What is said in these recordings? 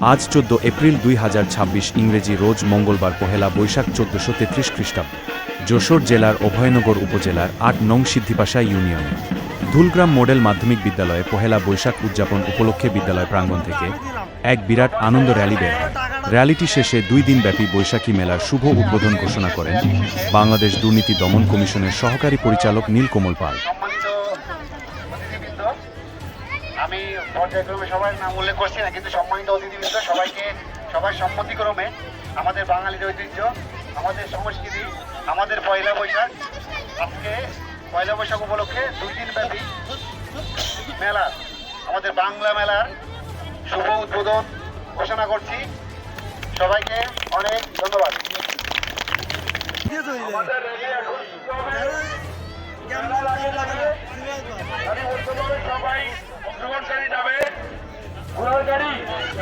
আজ 14 এপ্রিল 2026 ইংরেজি রোজ মঙ্গলবার পহেলা বৈশাখ 1433 খ্রিস্টাব্দ যশোর জেলার অভয়নগর উপজেলার ৮ নং সিদ্ধিপাশা ইউনিয়নে ধুলগ্রাম মডেল মাধ্যমিক বিদ্যালয়ে পহেলা বৈশাখ উদযাপন উপলক্ষে বিদ্যালয় প্রাঙ্গণ থেকে এক বিরাট আনন্দ র্যালি বের হয়। র্যালিটি শেষে 2 দিনব্যাপী বৈশাখী মেলার শুভ উদ্বোধন ঘোষণা করেন বাংলাদেশ দুর্নীতি দমন কমিশনের সহকারী পরিচালক নীলকমল পাল। আমি পর্যায়ক্রমে সবার নাম উল্লেখ করছি না, কিন্তু সম্মানিত অতিথিবৃন্দ সবার সম্মতিক্রমে আমাদের বাঙালির ঐতিহ্য, আমাদের সংস্কৃতি, আমাদের পয়লা বৈশাখ, আজকে পয়লা বৈশাখ উপলক্ষে 2 দিনব্যাপী মেলা, আমাদের বাংলা মেলার শুভ উদ্বোধন ঘোষণা করছি। সবাইকে অনেক ধন্যবাদ। সবাই অংশগ্রহণকারী যাবে, ঘোড়ার গাড়ি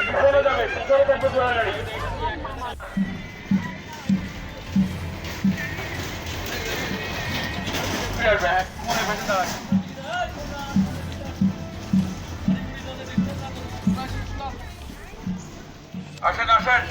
পিছনে যাবে, পিছনে থাকবে ঘোড়ার গাড়ি। আসেন আসেন।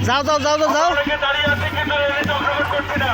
যাও যাও যাও যাও দাঁড়িয়ে আছে কিন্তু রেলিতে অংশগ্রহণ করছি না।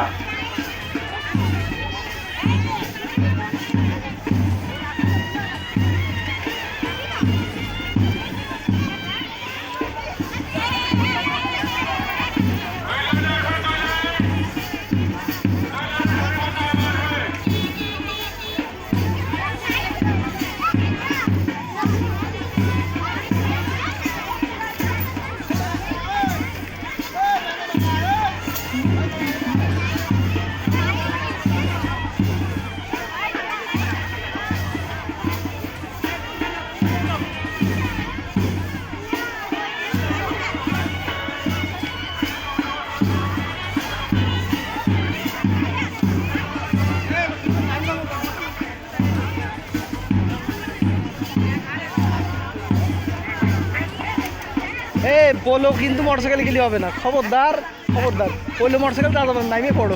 বলো কিন্তু মোটরসাইকেল গেলে হবে না, খবরদার খবরদার। বললে মোটরসাইকেল যাওয়া যাবে না, নামিয়ে পড়ো।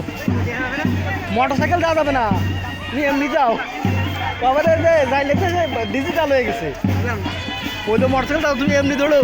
মোটরসাইকেল যাওয়া যাবে না, তুমি এমনি যাও। তারপরে যে যাই লেখে ডিজিটাল হয়ে গেছে, বললে মোটরসাইকেল যাও, তুমি এমনি দৌড়ো।